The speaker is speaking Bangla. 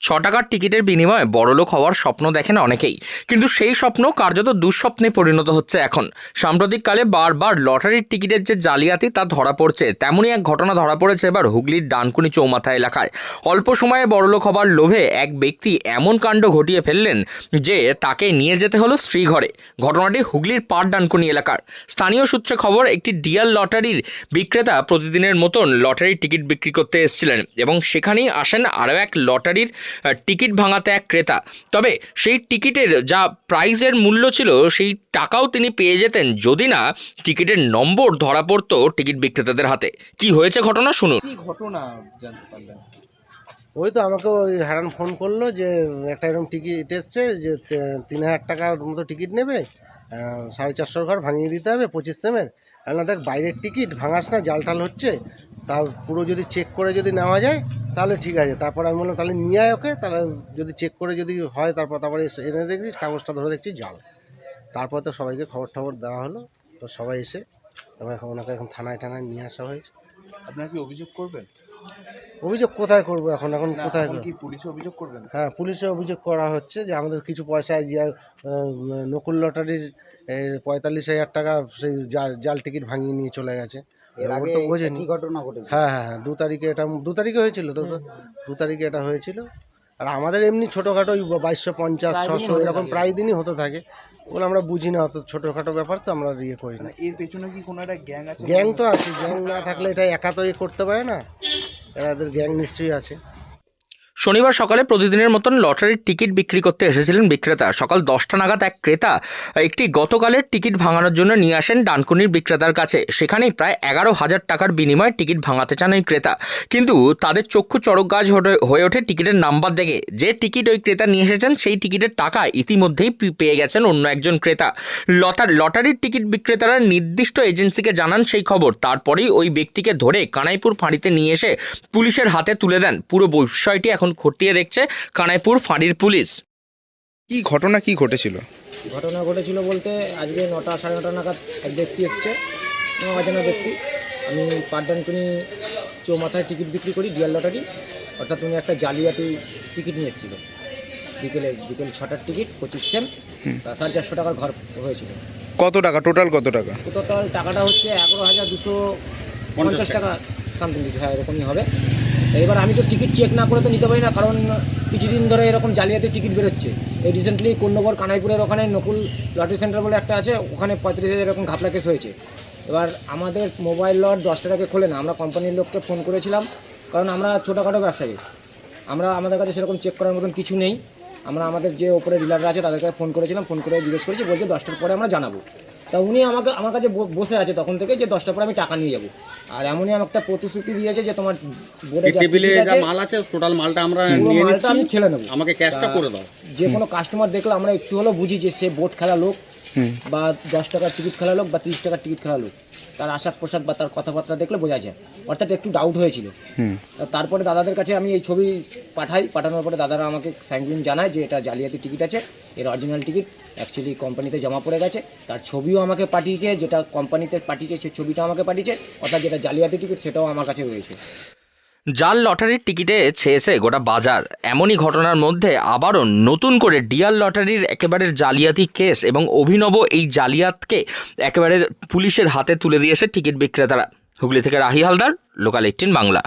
ছ টাকার টিকিটের বিনিময়ে বড়লোক হওয়ার স্বপ্ন দেখেন অনেকেই, কিন্তু সেই স্বপ্ন কার্যত দুঃস্বপ্নে পরিণত হচ্ছে এখন। সাম্প্রতিককালে বারবার লটারির টিকিটের যে জালিয়াতি তা ধরা পড়ছে, তেমনই এক ঘটনা ধরা পড়েছে এবার হুগলির ডানকুনি চৌমাথা এলাকায়। অল্প সময়ে বড়লোক হবার লোভে এক ব্যক্তি এমন কাণ্ড ঘটিয়ে ফেললেন যে তাকে নিয়ে যেতে হলো শ্রীঘরে। ঘটনাটি হুগলির পাড় ডানকুনি এলাকার। স্থানীয় সূত্রে খবর, একটি ডিয়াল লটারির বিক্রেতা প্রতিদিনের মতন লটারির টিকিট বিক্রি করতে এসেছিলেন এবং সেখানেই আসেন আরও এক লটারির টিকিট ভাঙাতে এক ক্রেতা। তবে সেই টিকিটের যা প্রাইজের মূল্য ছিল সেই টাকাও তিনি পেয়ে যেতেন যদি না টিকিটের নম্বর ধরা পড়তো টিকিট বিক্রেতাদের হাতে। কি হয়েছে ঘটনা শুনুন। কি ঘটনা জানতে পারলেন? ওই তো আমাকে ওই হারান ফোন করলো যে একটা এরকম টিকিট এসছে যে 3,000 টাকার মতো টিকিট নেবে, 450 ঘর ভাঙিয়ে দিতে হবে 25 সেমের। না দেখ, বাইরের টিকিট ভাঙাস না, জাল টাল হচ্ছে, তা পুরো যদি চেক করে যদি নেওয়া যায় তাহলে ঠিক আছে। তারপর আমি বললাম তাহলে নিয়ে আয় ওকে, তাহলে যদি চেক করে যদি হয় তারপরে এনে দেখছি কাগজটা ধরে দেখছি জাল। তারপর তো সবাইকে খবর টবর দেওয়া হলো, তো সবাই এসে তবে ওনাকে এখন থানায় নিয়ে আসা হয়েছে। আপনারা কি অভিযোগ করবেন? অভিযোগ কোথায় করবো এখন না, কোথায় এখন কি পুলিশে অভিযোগ করবেন? হ্যাঁ, পুলিশে অভিযোগ করা হচ্ছে যে আমাদের কিছু পয়সা নকুল লটারির 45,000 টাকা সেই জাল টিকিট ভাঙিয়ে নিয়ে চলে গেছে। ওর তো বোঝেনি। ঘটনা ঘটেছে? হ্যাঁ হ্যাঁ হ্যাঁ, 2 তারিখে এটা 2 তারিখে হয়েছিল তো, 2 তারিখে এটা হয়েছিল। আর আমাদের এমনি ছোটোখাটো 2250 600 এরকম প্রায় দিনই হতে থাকে। ওগুলো আমরা বুঝি না, অত ছোটোখাটো ব্যাপার তো আমরা ইয়ে করি না। এর পেছনে কি কোনো একটা গ্যাং আছে? গ্যাং তো আছে, গ্যাং না থাকলে এটা একা তো করতে পারে না, এদের গ্যাং নিশ্চয়ই আছে। শনিবার সকালে প্রতিদিনের মতন লটারির টিকিট বিক্রি করতে এসেছিলেন বিক্রেতা। সকাল 10টা নাগাদ এক ক্রেতা একটি গতকালের টিকিট ভাঙানোর জন্য নিয়ে আসেন ডানকুনির বিক্রেতার কাছে। সেখানেই প্রায় 11,000 টাকার বিনিময়ে টিকিট ভাঙাতে চান ওই ক্রেতা, কিন্তু তাদের চক্ষু চড়ক গাছ হয়ে ওঠে টিকিটের নাম্বার দেখে। যে টিকিট ওই ক্রেতা নিয়ে এসেছেন সেই টিকিটের টাকা ইতিমধ্যেই পেয়ে গেছেন অন্য একজন ক্রেতা। লটারির টিকিট বিক্রেতারা নির্দিষ্ট এজেন্সিকে জানান সেই খবর। তারপরেই ওই ব্যক্তিকে ধরে কানাইপুর ফাঁড়িতে নিয়ে এসে পুলিশের হাতে তুলে দেন। পুরো বিষয়টি এখন খতিয়ে দেখছে কানাইপুর ফাঁড়ির পুলিশ। কি ঘটনা কি ঘটেছিল? ঘটনা ঘটেছিল বলতে আজকে 9টা 9:30 নাগাদ এক ব্যক্তি এসছে, অজানা ব্যক্তি। আমি পাটডানকুনি চৌমাথায় টিকিট বিক্রি করি, ডিয়াল লটারি, অর্থাৎ উনি একটা জালিয়াতি টিকিট নিয়ে এসেছিল। বিকেল 6টার টিকিট 25 সেম, 450 টাকার ঘর হয়েছিল। কত টাকা টোটাল? কত টাকা টোটাল টাকাটা হচ্ছে 11,250 টাকা সামথিং কিছু, হ্যাঁ এরকমই হবে। এবার আমি তো টিকিট চেক না করে তো নিতে পারি না, কারণ কিছুদিন ধরে এরকম জালিয়াতি টিকিট বেরোচ্ছে। এই রিসেন্টলি কোন্নগর কানাইপুরের ওখানে নকুল লটারি সেন্টার বলে একটা আছে, ওখানে 35,000 এরকম ঘাপলা কেস হয়েছে। এবার আমাদের মোবাইল লট 10টা টাকা খোলে না। আমরা কোম্পানির লোককে ফোন করেছিলাম, কারণ আমরা ছোটোখাটো ব্যবসায়ী, আমাদের কাছে সেরকম চেক করার মতন কিছু নেই। আমরা আমাদের যে ওপরে ডিলাররা আছে তাদেরকে ফোন করেছিলাম, ফোন করে জিজ্ঞেস করেছি, বলছে 10টার পরে আমরা জানাবো। তা উনি আমার কাছে বসে আছে তখন থেকে যে 10টার পরে আমি টাকা নিয়ে যাবো। আর এমনই আমার একটা প্রতিশ্রুতি দিয়েছে যে তোমার টেবিলে যা মাল আছে টোটাল মালটা আমরা নিয়ে নিচ্ছি, আমি খেলে নেবো, আমাকে ক্যাশটা করে দাও। যে কোনো কাস্টমার দেখলে আমরা একটু হলেও বুঝি যে সে বোট খেলা লোক বা 10 টাকার টিকিট খেলা লোক বা 30 টাকার টিকিট খেলা লোক, তার আশাক পোশাক বা তার কথাবার্তা দেখলে বোঝা যায়। অর্থাৎ একটু ডাউট হয়েছিল। তারপরে দাদাদের কাছে আমি এই ছবি পাঠানোর পরে দাদারা আমাকে সাইনগ্রিন জানায় যে এটা জালিয়াতি টিকিট আছে, এর অরিজিনাল টিকিট অ্যাকচুয়ালি কোম্পানিতে জমা পড়ে গেছে। তার ছবিও আমাকে পাঠিয়েছে, যেটা কোম্পানিতে পাঠিয়েছে সেই ছবিটাও আমাকে পাঠিয়েছে, অর্থাৎ যেটা জালিয়াতি টিকিট সেটাও আমার কাছে রয়েছে। জাল লটারির টিকিটে ছেয়েছে গোটা বাজার। এমনই ঘটনার মধ্যে আবারও নতুন করে ডিয়াল লটারির একেবারে জালিয়াতি কেস এবং অভিনব এই জালিয়াতকে একেবারে পুলিশের হাতে তুলে দিয়েছে টিকিট বিক্রেতারা। হুগলি থেকে রাহি হালদার, লোকাল 18 বাংলা।